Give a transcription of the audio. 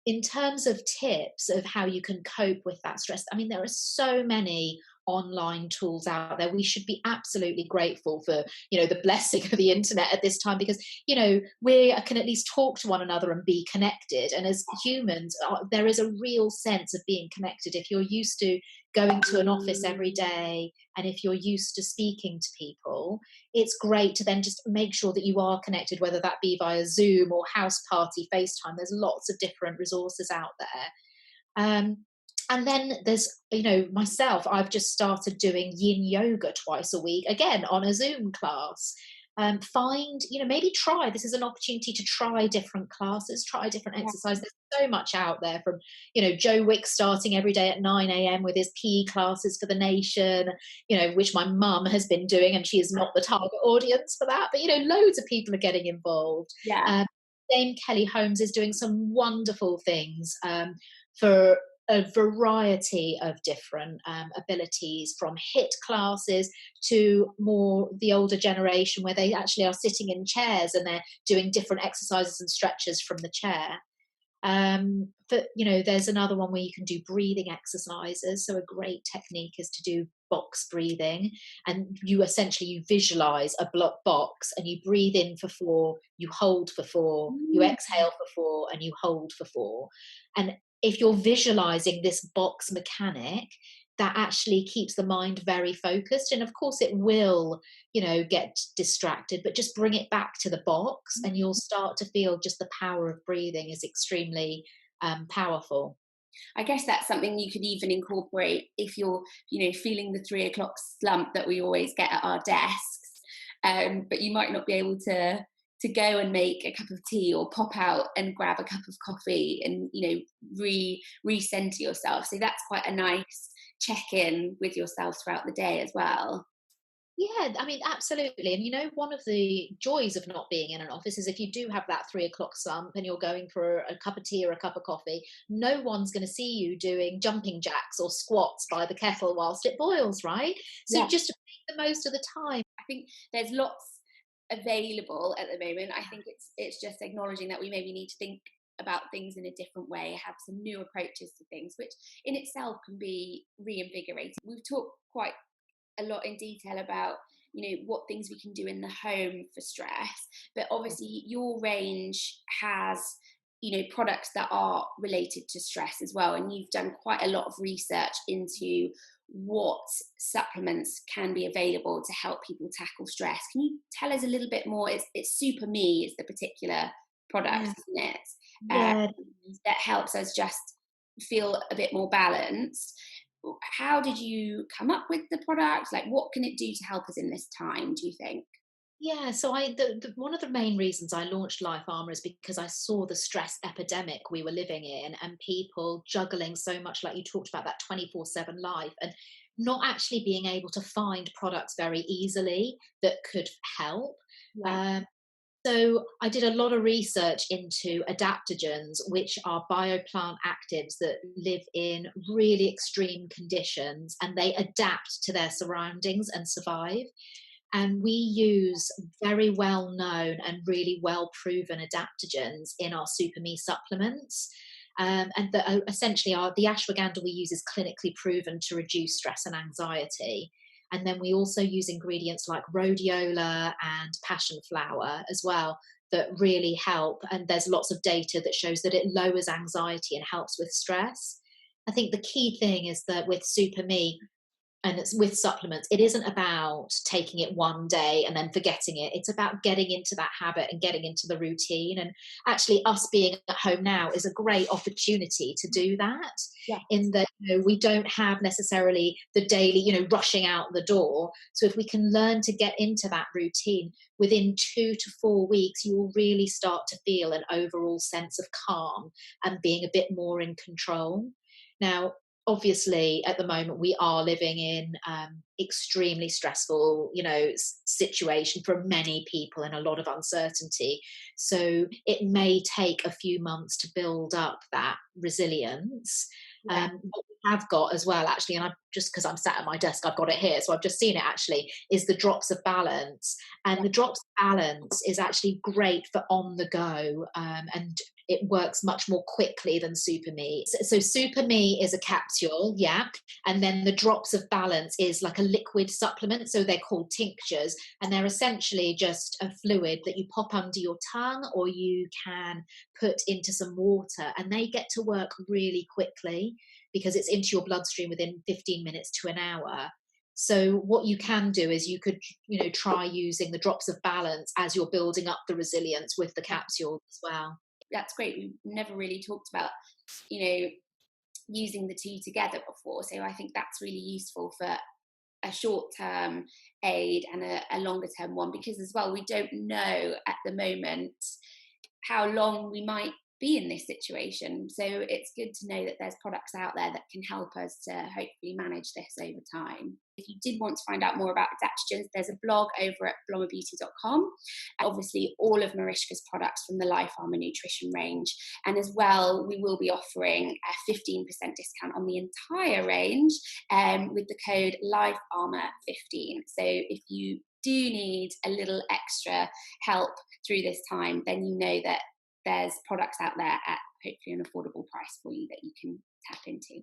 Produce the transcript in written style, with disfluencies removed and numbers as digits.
in terms of tips of how you can cope with that stress, I mean, there are so many online tools out there. We should be absolutely grateful for, the blessing of the internet at this time, because, we can at least talk to one another and be connected. And as humans, there is a real sense of being connected. If you're used to going to an office every day, and if you're used to speaking to people, it's great to then just make sure that you are connected, whether that be via Zoom or House Party, FaceTime. There's lots of different resources out there. Um, and then there's, myself, I've just started doing yin yoga twice a week, again on a Zoom class. Maybe try, this is an opportunity to try different classes, try different Yeah. exercises. There's so much out there, from, Joe Wick starting every day at 9 a.m. with his PE classes for the nation, which my mum has been doing, and she is not the target audience for that. But, loads of people are getting involved. Yeah. Um, Dame Kelly Holmes is doing some wonderful things for a variety of different abilities, from HIIT classes to more the older generation, where they actually are sitting in chairs and they're doing different exercises and stretches from the chair. But there's another one where you can do breathing exercises. So a great technique is to do box breathing, and you visualize a block box, and you breathe in for 4, you hold for 4, you Mm. exhale for 4, and you hold for 4. And if you're visualizing this box mechanic, that actually keeps the mind very focused. And of course it will, get distracted, but just bring it back to the box, and you'll start to feel just the power of breathing is extremely powerful. I guess that's something you could even incorporate if you're, feeling the 3 o'clock slump that we always get at our desks. But you might not be able to go and make a cup of tea or pop out and grab a cup of coffee and, recenter yourself. So that's quite a nice check-in with yourself throughout the day as well. Yeah, I mean, absolutely. And one of the joys of not being in an office is, if you do have that 3 o'clock slump and you're going for a cup of tea or a cup of coffee, no one's going to see you doing jumping jacks or squats by the kettle whilst it boils, right? So Yeah. just to make the most of the time. I think there's lots available at the moment. I think it's just acknowledging that we maybe need to think about things in a different way, have some new approaches to things, which in itself can be reinvigorating. We've talked quite a lot in detail about what things we can do in the home for stress, but obviously your range has products that are related to stress as well, and you've done quite a lot of research into what supplements can be available to help people tackle stress. Can you tell us a little bit more? It's Super Me is the particular product, Yeah. isn't it? um, Yeah. that helps us just feel a bit more balanced. How did you come up with the product? Like, what can it do to help us in this time, do you think? Yeah, so one of the main reasons I launched Life Armour is because I saw the stress epidemic we were living in, and people juggling so much, like you talked about, that 24/7 life, and not actually being able to find products very easily that could help. Yeah. Um, so I did a lot of research into adaptogens, which are bioplant actives that live in really extreme conditions, and they adapt to their surroundings and survive. And we use very well known and really well proven adaptogens in our Super Me supplements. And essentially, the ashwagandha we use is clinically proven to reduce stress and anxiety. And then we also use ingredients like rhodiola and passion flower as well, that really help. And there's lots of data that shows that it lowers anxiety and helps with stress. I think the key thing is that with Super Me, and it's with supplements, it isn't about taking it one day and then forgetting it. It's about getting into that habit and getting into the routine. And actually, us being at home now is a great opportunity to do that, Yeah. in that we don't have necessarily the daily rushing out the door. So if we can learn to get into that routine, within 2 to 4 weeks you will really start to feel an overall sense of calm and being a bit more in control. Now, obviously, at the moment, we are living in extremely stressful, situation for many people, and a lot of uncertainty. So it may take a few months to build up that resilience. Yeah. What we have got as well, actually, and just because I'm sat at my desk, I've got it here, so I've just seen it actually, is the Drops of Balance. And the Drops of Balance is actually great for on the go, and it works much more quickly than Super Me. So Super Me is a capsule, yeah, and then the Drops of Balance is like a liquid supplement, so they're called tinctures, and they're essentially just a fluid that you pop under your tongue, or you can put into some water, and they get to work really quickly because it's into your bloodstream within 15 minutes to an hour. So what you can do is you could, try using the Drops of Balance as you're building up the resilience with the capsule as well. That's great. We've never really talked about, using the two together before. So I think that's really useful for a short-term aid and a longer-term one, because as well, we don't know at the moment how long we might be in this situation. So it's good to know that there's products out there that can help us to hopefully manage this over time. If you did want to find out more about adaptogens, there's a blog over at blommerbeauty.com. Obviously, all of MARISHKA'S products from the Life Armour nutrition range. And as well, we will be offering a 15% discount on the entire range with the code Life Armour 15. So if you do need a little extra help through this time, then you know that there's products out there at hopefully an affordable price for you that you can tap into.